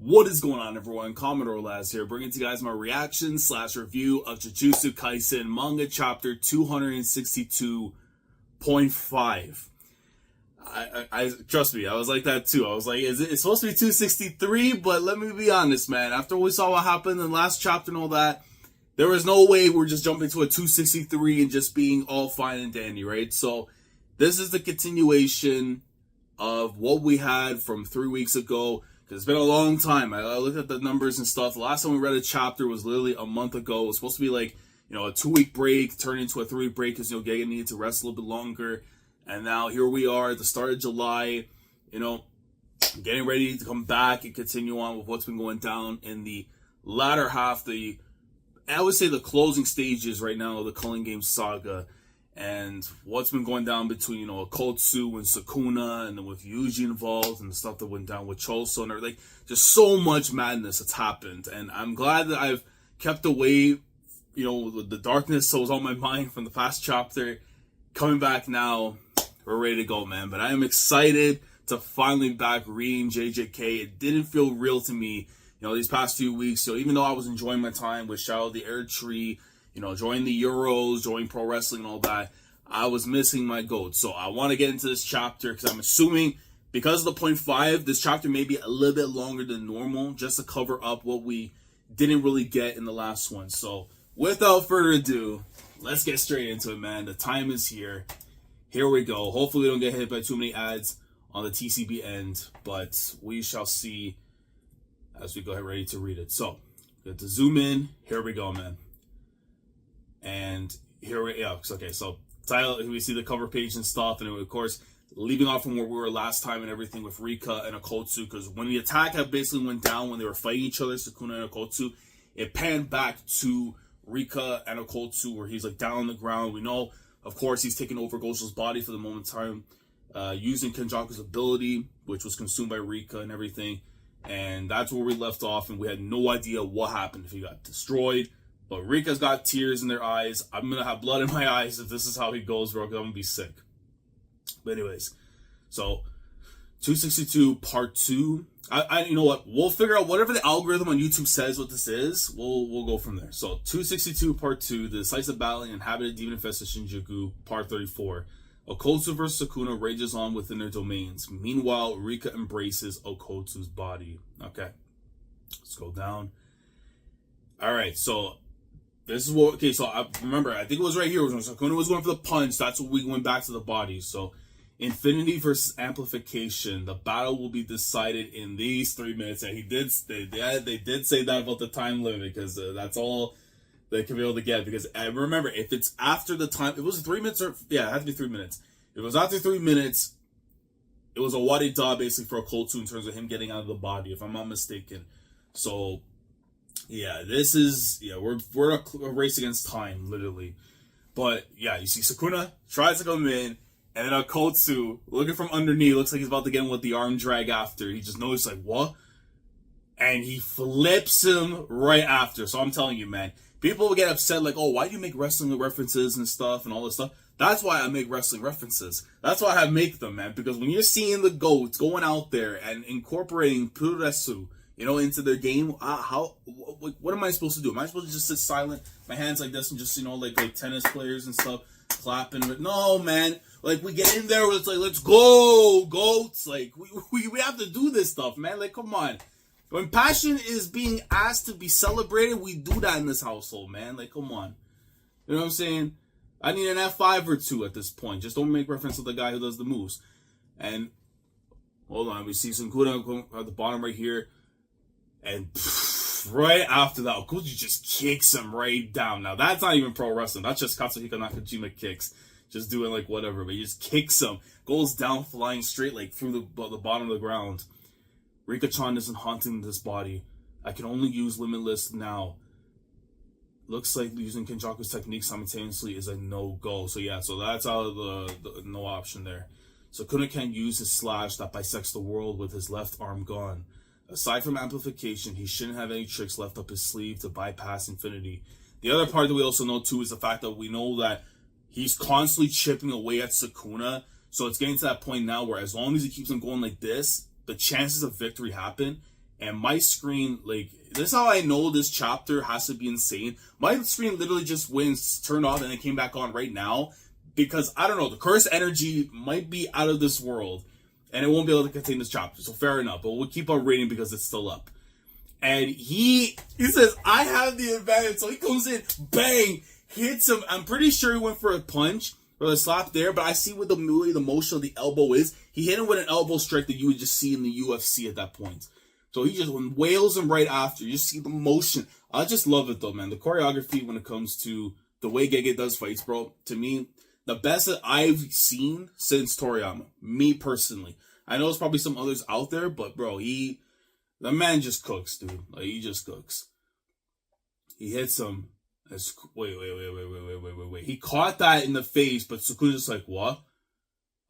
What is going on, everyone? Commodore Laz here, bringing to you guys my reaction / review of Jujutsu Kaisen manga chapter 262.5. I trust me, I was like that too. I was like, it's supposed to be 263, but let me be honest, man. After we saw what happened in the last chapter and all that, there was no way we're just jumping to a 263 and just being all fine and dandy, right? So this is the continuation of what we had from 3 weeks ago. It's been a long time. I looked at the numbers and stuff. The last time we read a chapter was literally a month ago. It was supposed to be like, a 2-week break turned into a 3-week break because, Gege needed to rest a little bit longer. And now here we are at the start of July, getting ready to come back and continue on with what's been going down in the latter half, I would say the closing stages right now of the Culling Game saga. And what's been going down between, Okkotsu and Sukuna, and then with Yuji involved, and the stuff that went down with Choso and everything. Just so much madness that's happened. And I'm glad that I've kept away, the darkness that was on my mind from the past chapter. Coming back now, we're ready to go, man. But I am excited to finally be back reading JJK. It didn't feel real to me, these past few weeks. Even though I was enjoying my time with Shadow of the Air Tree, join the Euros, join pro wrestling and all that, I was missing my goat. So I want to get into this chapter because I'm assuming because of the 0.5, this chapter may be a little bit longer than normal just to cover up what we didn't really get in the last one. So without further ado, let's get straight into it, man. The time is here. Here we go. Hopefully we don't get hit by too many ads on the TCB end, but we shall see as we go ahead ready to read it. So, get to zoom in. Here we go, man. And here okay, so title, we see the cover page and stuff, and of course, leaving off from where we were last time and everything with Rika and Okkotsu, because when the attack had basically went down, when they were fighting each other, Sukuna and Okkotsu, it panned back to Rika and Okkotsu, where he's like down on the ground. We know, of course, he's taking over Gosho's body for the moment in time, using Kenjaku's ability, which was consumed by Rika and everything, and that's where we left off, and we had no idea what happened, if he got destroyed. But Rika's got tears in their eyes. I'm going to have blood in my eyes if this is how he goes, bro, because I'm going to be sick. But anyways, so 262 part 2. You know what? We'll figure out whatever the algorithm on YouTube says what this is. We'll go from there. So 262 part 2, the decisive battle in inhabited demon infested Shinjuku, part 34. Okkotsu vs. Sukuna rages on within their domains. Meanwhile, Rika embraces Okkotsu's body. Okay, let's go down. All right, so this is what, so I remember, I think it was right here, when Sukuna was going for the punch, that's when we went back to the body. So, Infinity versus Amplification, the battle will be decided in these 3 minutes, and they did say that about the time limit, because that's all they can be able to get, because I remember, if it's after the time, it was 3 minutes, it had to be 3 minutes. If it was after 3 minutes, it was a wadi-da, basically, for Okkotsu in terms of him getting out of the body, if I'm not mistaken. So, yeah, this is, we're a race against time, literally. But, yeah, you see Sukuna tries to come in, and then Okkotsu, looking from underneath, looks like he's about to get him with the arm drag after. He just knows, like, what? And he flips him right after. So I'm telling you, man, people will get upset, like, oh, why do you make wrestling references and stuff and all this stuff? That's why I make wrestling references. That's why I make them, man, because when you're seeing the GOATs going out there and incorporating Puresu, into their game, what am I supposed to do? Am I supposed to just sit silent, my hands like this, and just, like tennis players and stuff, clapping? But no, man. Like, we get in there, it's like, let's go, goats. Like, we have to do this stuff, man. Like, come on. When passion is being asked to be celebrated, we do that in this household, man. Like, come on. You know what I'm saying? I need an F5 or 2 at this point. Just don't make reference to the guy who does the moves. And, hold on, we see Sukuna at the bottom right here. And right after that, Okkotsu just kicks him right down. Now, that's not even pro wrestling. That's just Katsuhiko Nakajima kicks. Just doing, like, whatever. But he just kicks him. Goes down, flying straight, like, through the bottom of the ground. Rika-chan isn't haunting this body. I can only use Limitless now. Looks like using Kenjaku's technique simultaneously is a no-go. So, yeah, so that's out of the no option there. Sukuna can't use his slash that bisects the world with his left arm gone. Aside from amplification, he shouldn't have any tricks left up his sleeve to bypass Infinity. The other part that we also know, too, is the fact that we know that he's constantly chipping away at Sukuna. So it's getting to that point now where as long as he keeps on going like this, the chances of victory happen. and my screen, like, this is how I know this chapter has to be insane. My screen literally just turned off and it came back on right now, because, I don't know, the cursed energy might be out of this world, and it won't be able to contain this chapter, so fair enough, but we'll keep on reading because it's still up. And he says, I have the advantage, so he comes in, bang, hits him. I'm pretty sure he went for a punch, or a slap there, but I see what the motion of the elbow is. He hit him with an elbow strike that you would just see in the UFC at that point. So he just wails him right after. You just see the motion. I just love it though, man. The choreography when it comes to the way Gege does fights, bro, to me, the best that I've seen since Toriyama. Me personally. I know there's probably some others out there, but bro, the man just cooks, dude. Like, he just cooks. He hits him. Wait. He caught that in the face, but Sukuna's just like, what?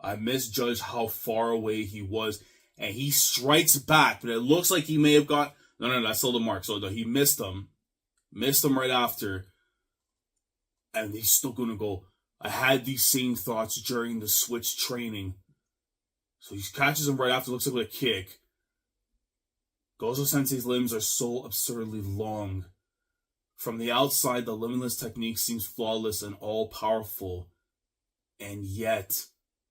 I misjudged how far away he was. And he strikes back, but it looks like he may have got... No, that's still the mark. So he missed him. Missed him right after. And he's still going to go, I had these same thoughts during the switch training. So he catches him right after, looks like with a kick. Gojo Sensei's limbs are so absurdly long. From the outside, the limitless technique seems flawless and all-powerful. And yet,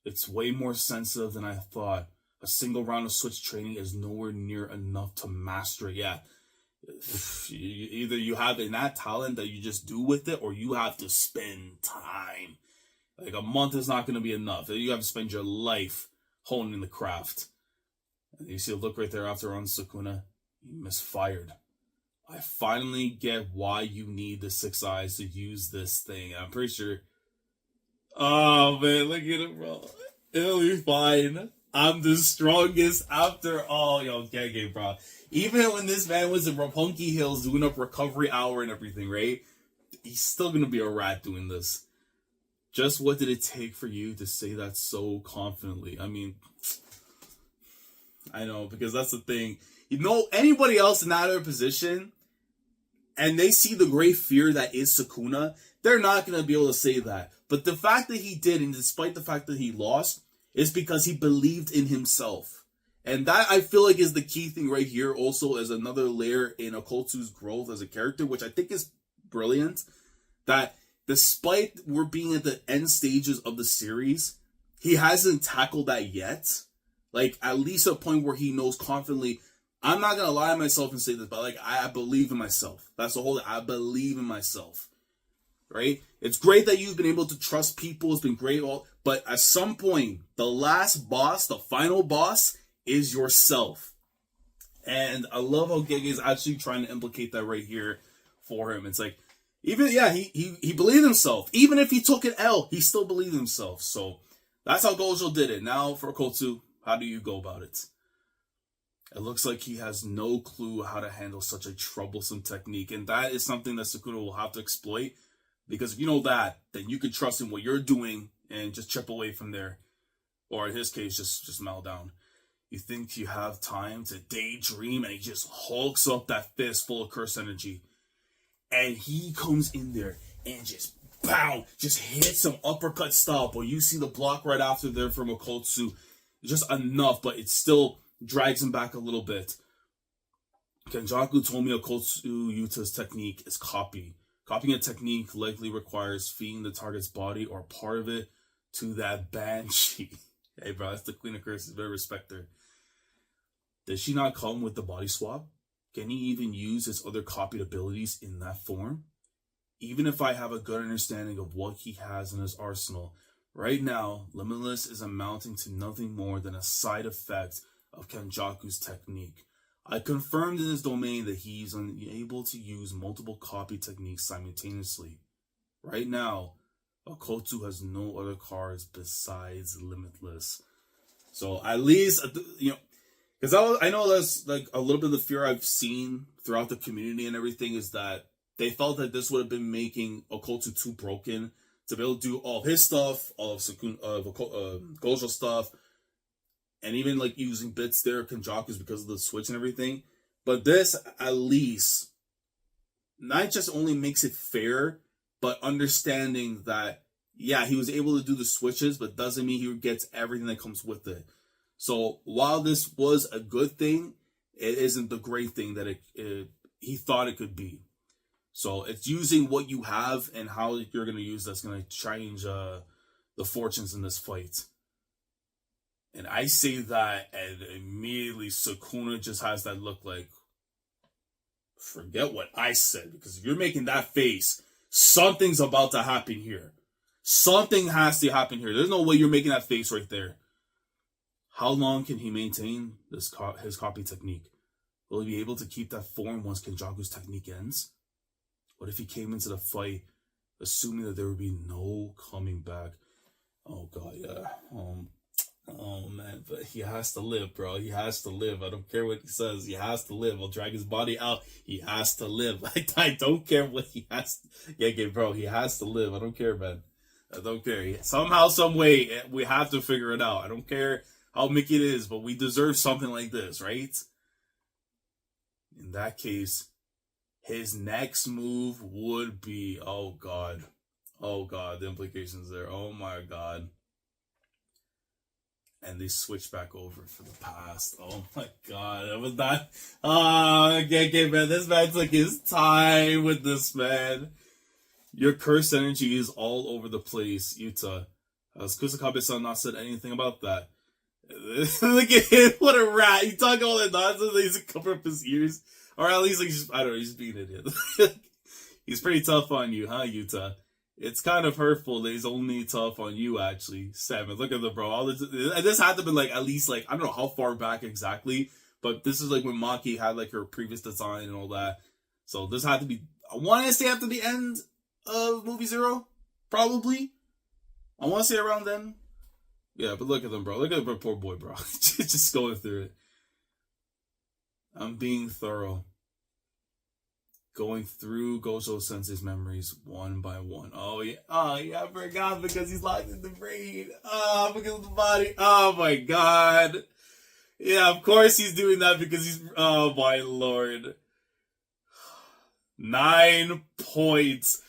it's way more sensitive than I thought. A single round of switch training is nowhere near enough to master it. Yeah, either you have that talent that you just do with it, or you have to spend time. Like, a month is not going to be enough. You have to spend your life honing the craft. And you see the look right there after on Sukuna. You misfired. I finally get why you need the 6 eyes to use this thing. I'm pretty sure... Oh, man, look at it, bro. It'll be fine. I'm the strongest after all. Yo, Gege, bro. Even when this man was in Roppongi Hills doing up recovery hour and everything, right? He's still going to be a rat doing this. Just what did it take for you to say that so confidently? I mean, I know, because that's the thing. You know, anybody else in that other position, and they see the great fear that is Sukuna, they're not going to be able to say that. But the fact that he did, and despite the fact that he lost, is because he believed in himself. And that, I feel like, is the key thing right here also, as another layer in Okkotsu's growth as a character, which I think is brilliant. That despite we're being at the end stages of the series, he hasn't tackled that yet. Like, at least a point where he knows confidently, I'm not going to lie to myself and say this, but like, I believe in myself. That's the whole thing. I believe in myself. Right? It's great that you've been able to trust people. It's been great. But at some point, the last boss, the final boss, is yourself. And I love how Gege is actually trying to implicate that right here for him. It's like, even, yeah, he believed himself. Even if he took an L, he still believed himself. So that's how Gojo did it. Now for Okkotsu, how do you go about it? It looks like he has no clue how to handle such a troublesome technique. And that is something that Sukuna will have to exploit. Because if you know that, then you can trust in what you're doing and just chip away from there. Or in his case, just melt down. You think you have time to daydream, and he just hulks up that fist full of curse energy. And he comes in there and just, bow, just hits some uppercut style. But you see the block right after there from Okkotsu. Just enough, but it still drags him back a little bit. Kenjaku told me Okkotsu Yuta's technique is copy. Copying a technique likely requires feeding the target's body or part of it to that banshee. Hey, bro, that's the Queen of Curses. Better respect her. Does she not come with the body swap? Can he even use his other copied abilities in that form? Even if I have a good understanding of what he has in his arsenal, right now, Limitless is amounting to nothing more than a side effect of Kenjaku's technique. I confirmed in his domain that he's unable to use multiple copy techniques simultaneously. Right now, Okkotsu has no other cards besides Limitless. So at least, you know, because I know that's like a little bit of the fear I've seen throughout the community and everything is that they felt that this would have been making Okkotsu too broken to be able to do all of his stuff, all of Gojo stuff, and even like using bits there, Kenjaku's because of the switch and everything. But this at least not just only makes it fair, but understanding that, yeah, he was able to do the switches, but doesn't mean he gets everything that comes with it. So while this was a good thing, it isn't the great thing that he thought it could be. So it's using what you have and how you're going to use that's going to change the fortunes in this fight. And I say that, and immediately Sukuna just has that look like, forget what I said, because if you're making that face, something's about to happen here. Something has to happen here. There's no way you're making that face right there. How long can he maintain his copy technique? Will he be able to keep that form once Kenjaku's technique ends? What if he came into the fight assuming that there would be no coming back? Oh, God, yeah. Oh, man, but he has to live, bro. He has to live. I don't care what he says. He has to live. I'll drag his body out. He has to live. I don't care what he has to... Yeah, bro, he has to live. I don't care, man. I don't care. Somehow, some way, we have to figure it out. I don't care how Mickey it is, but we deserve something like this, right? In that case, his next move would be... Oh, God. Oh, God, the implications there. Oh, my God. And they switch back over for the past. Oh my God, that was not. Okay, man. This man took his time with this, man. Your cursed energy is all over the place, Yuta. Has Kusakabe-san not said anything about that? Look at him, what a rat. He talking all that nonsense, he's cover up his ears. Or at least, like, I don't know, he's being an idiot. He's pretty tough on you, huh, Yuta? It's kind of hurtful that he's only tough on you, actually. Seven. Look at the bro. All this had to be like, at least, like, I don't know how far back exactly, but this is like when Maki had like her previous design and all that. So this had to be, I want to say after the end of Movie Zero, probably. I want to say around then. Yeah, but look at them, bro. Look at the poor boy, bro. Just going through it. I'm being thorough. Going through Gojo Sensei's memories one by one. Oh yeah, I forgot because he's locked in the brain. Oh, because of the body. Oh my God. Yeah, of course he's doing that because he's. Oh my Lord. 9 points.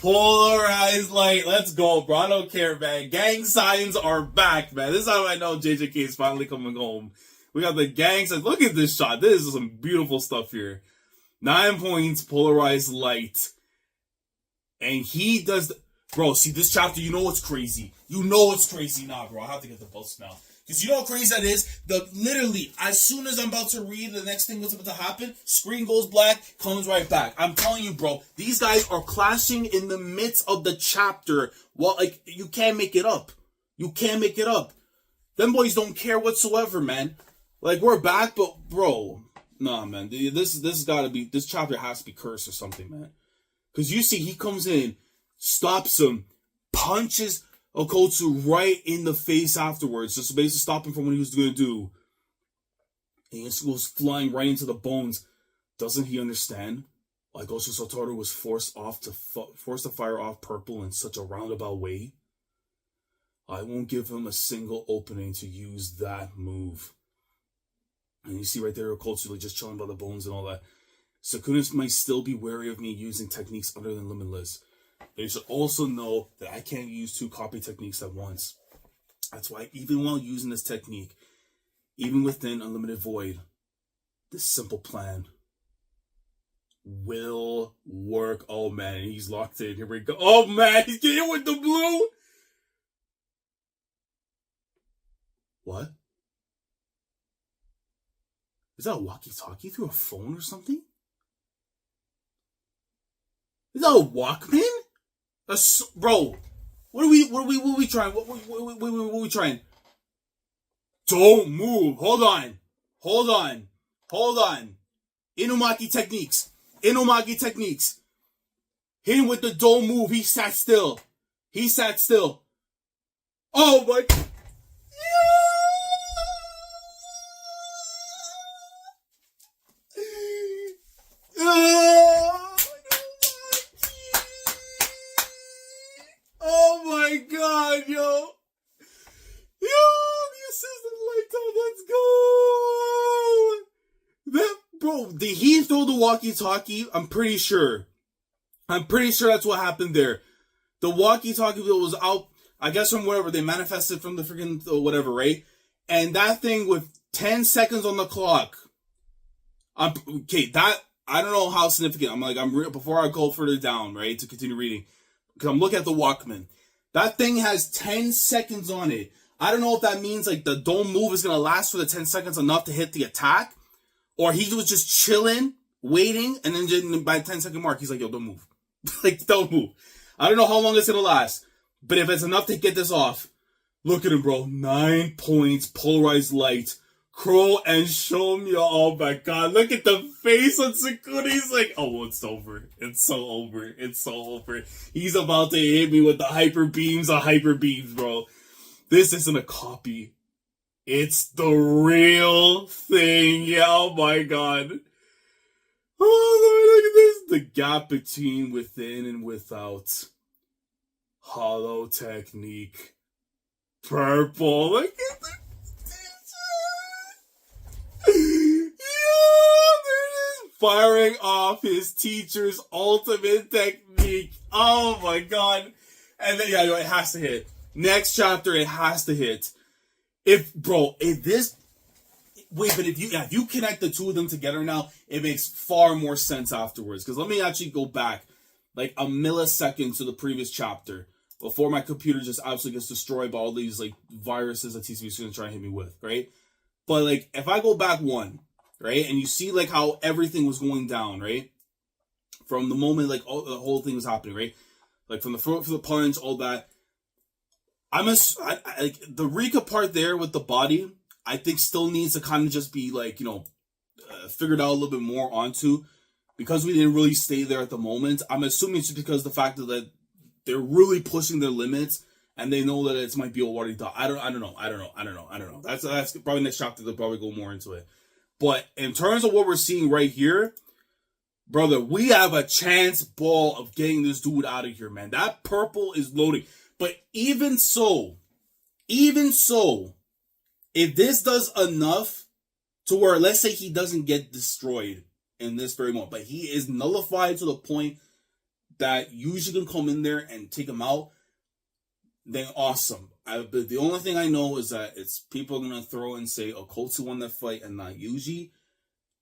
Polarized light. Let's go, bro. I don't care, man. Gang signs are back, man. This is how I know JJK is finally coming home. We got the gang signs. Look at this shot. This is some beautiful stuff here. 9 points, polarized light. And he does... Bro, see this chapter, you know what's crazy. You know what's crazy. Nah, bro, I have to get the books now. Because you know how crazy that is? Literally, as soon as I'm about to read the next thing what's about to happen, screen goes black, comes right back. I'm telling you, bro, these guys are clashing in the midst of the chapter. Well, like, you can't make it up. You can't make it up. Them boys don't care whatsoever, man. Like, we're back, but, bro... Nah, man, this gotta be, this chapter has to be cursed or something, man. Because you see, he comes in, stops him, punches Okkotsu right in the face afterwards, just basically stop him from what he was going to do. And he just goes flying right into the bones. Doesn't he understand why Gosho Satoru was forced to fire off purple in such a roundabout way? I won't give him a single opening to use that move. And you see right there, Okkotsu like just chilling by the bones and all that. Sukuna might still be wary of me using techniques other than Limitless. But you should also know that I can't use 2 copy techniques at once. That's why even while using this technique, even within Unlimited Void, this simple plan will work. Oh man, he's locked in. Here we go. Oh man, he's getting with the blue. What? Is that a walkie-talkie through a phone or something? Is that a Walkman? Bro, what are we trying? What are we trying? Don't move. Hold on. Inumaki techniques. Hit him with the don't move. He sat still. Oh my. Oh my God, yo, the assistant lights on. Let's go. That bro, did he throw the walkie-talkie? I'm pretty sure that's what happened there. The walkie-talkie was out, I guess, from wherever they manifested from the freaking whatever, right? And that thing with 10 seconds on the clock, Okay, that, I don't know how significant. Before I go further down, right, to continue reading, because I'm looking at the Walkman. That thing has 10 seconds on it. I don't know if that means like the don't move is gonna last for the 10 seconds enough to hit the attack, or he was just chilling, waiting, and then just by the 10-second mark, he's like, yo, don't move. Like, don't move. I don't know how long it's gonna last, but if it's enough to get this off, look at him, bro. 9 points, polarized light. Crow and Shomya, oh my god, look at the face on Sukuna. He's like, oh, it's over. It's so over. It's so over. He's about to hit me with the hyper beams of hyper beams, bro. This isn't a copy. It's the real thing. Yeah, oh my god. Oh, look at this. The gap between within and without. Hollow technique. Purple. Look at this. Firing off his teacher's ultimate technique. Oh my god. And then, yeah, it has to hit. Next chapter, it has to hit. If you connect the two of them together now, it makes far more sense afterwards. Because let me actually go back like a millisecond to the previous chapter before my computer just absolutely gets destroyed by all these like viruses that TCB's going to try and hit me with, right? But like, if I go back one, right, and you see like how everything was going down, right, from the moment like the whole thing was happening, right, like from the throat for the punch, all that. Like the Rika part there with the body, I think still needs to kind of just be like, figured out a little bit more onto, because we didn't really stay there at the moment. I'm assuming it's just because the fact that they're really pushing their limits and they know that it might be already done. I don't know. That's probably next chapter. They'll probably go more into it. But in terms of what we're seeing right here, brother, we have a chance ball of getting this dude out of here, man. That purple is loading. But even so, if this does enough to where, let's say he doesn't get destroyed in this very moment, but he is nullified to the point that Yuji can come in there and take him out, then awesome. But the only thing I know is that it's people are going to throw and say Okkotsu won that fight and not Yuji.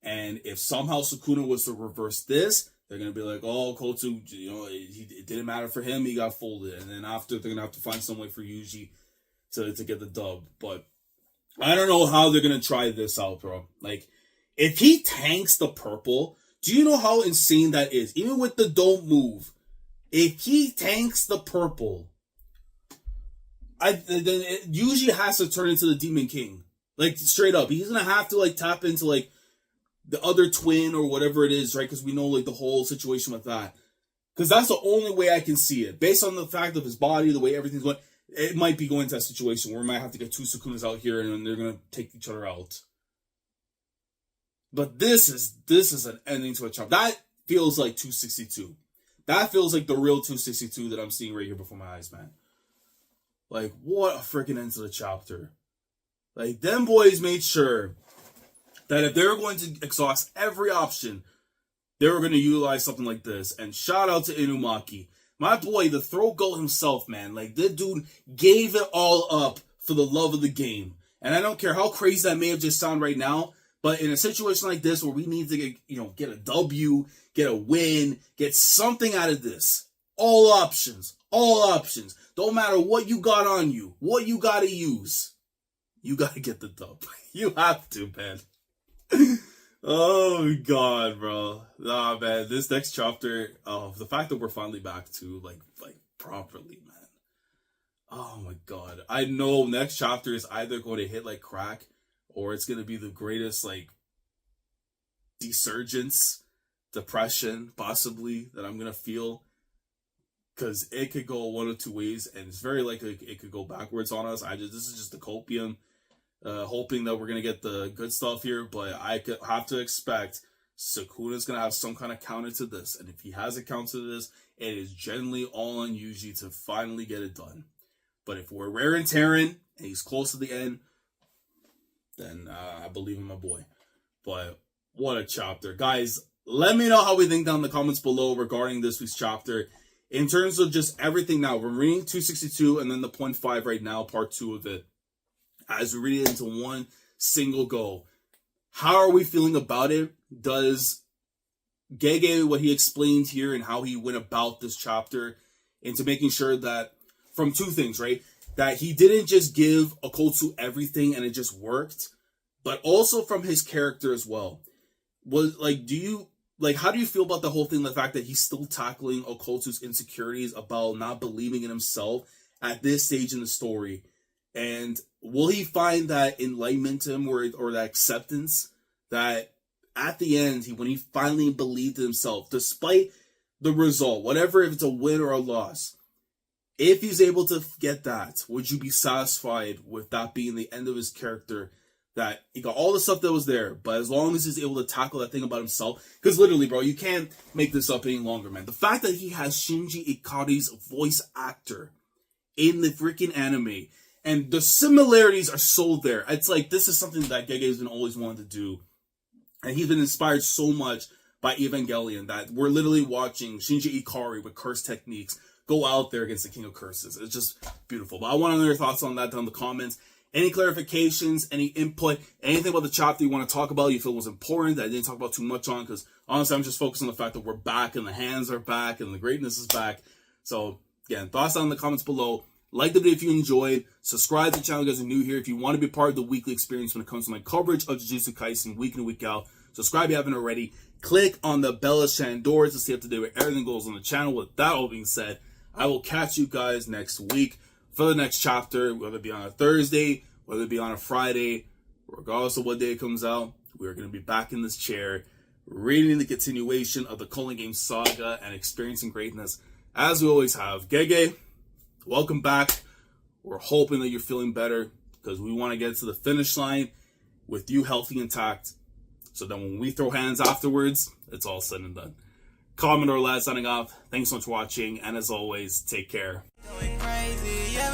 And if somehow Sukuna was to reverse this, they're going to be like, oh, Okkotsu, it didn't matter for him. He got folded. And then after, they're going to have to find some way for Yuji to get the dub. But I don't know how they're going to try this out, bro. Like, if he tanks the purple, do you know how insane that is? Even with the don't move, if he tanks the purple, then it usually has to turn into the Demon King. Like, straight up. He's going to have to, like, tap into, like, the other twin or whatever it is, right? Because we know, like, the whole situation with that. Because that's the only way I can see it. Based on the fact of his body, the way everything's going, it might be going to that situation where we might have to get two Sukunas out here and then they're going to take each other out. But this is an ending to a chapter. That feels like 262. That feels like the real 262 that I'm seeing right here before my eyes, man. Like, what a freaking end to the chapter. Like, them boys made sure that if they were going to exhaust every option, they were going to utilize something like this. And shout out to Inumaki. My boy, the throat goat himself, man. Like, this dude gave it all up for the love of the game. And I don't care how crazy that may have just sounded right now, but in a situation like this where we need to get a W, get a win, get something out of this. All options. Don't matter what you got on you, what you got to use. You got to get the dub. You have to, man. Oh god, bro. Nah, man, this next chapter, the fact that we're finally back to like properly, man. Oh my god. I know next chapter is either going to hit like crack or it's going to be the greatest like desurgence, depression possibly that I'm going to feel, cuz it could go one of two ways and it's very likely it could go backwards on us. This is just the copium. Hoping that we're going to get the good stuff here, but I could have to expect Sukuna's going to have some kind of counter to this. And if he has a counter to this, it is generally all on Yuji to finally get it done. But if we're wear and tearing and he's close to the end, then I believe in my boy. But what a chapter. Guys, let me know how we think down in the comments below regarding this week's chapter. In terms of just everything now, we're reading 262 and then the 0.5 right now, part 2 of it. As we read it into one single go. How are we feeling about it? does Gege, what he explained here and how he went about this chapter into making sure that, from two things, right? That he didn't just give Okkotsu everything and it just worked, but also from his character as well. Was like, how do you feel about the whole thing, the fact that he's still tackling Okkotsu's insecurities about not believing in himself at this stage in the story? And will he find that enlightenment to him, or that acceptance that at the end, when he finally believed in himself, despite the result, whatever, if it's a win or a loss, if he's able to get that, would you be satisfied with that being the end of his character? That he got all the stuff that was there, but as long as he's able to tackle that thing about himself, because literally, bro, you can't make this up any longer, man. The fact that he has Shinji Ikari's voice actor in the freaking anime, and the similarities are so there. It's like, this is something that Gege has been always wanted to do. And he's been inspired so much by Evangelion that we're literally watching Shinji Ikari with curse techniques go out there against the King of Curses. It's just beautiful. But I want to know your thoughts on that down in the comments. Any clarifications, any input, anything about the chapter you want to talk about, you feel was important that I didn't talk about too much on, because honestly, I'm just focused on the fact that we're back and the hands are back and the greatness is back. So again, thoughts down in the comments below. Like the video if you enjoyed. Subscribe to the channel if you guys are new here. If you want to be part of the weekly experience when it comes to my coverage of Jujutsu Kaisen week in and week out, subscribe if you haven't already. Click on the bell doors to stay up to date with everything goes on the channel. With that all being said, I will catch you guys next week for the next chapter, whether it be on a Thursday, whether it be on a Friday, regardless of what day it comes out. We're going to be back in this chair, reading the continuation of the Culling Game saga and experiencing greatness as we always have. Gege, welcome back. We're hoping that you're feeling better, because we want to get to the finish line with you healthy, intact, so that when we throw hands afterwards, it's all said and done. Commodore lad signing off. Thanks so much for watching, and as always, take care. Going crazy, yeah.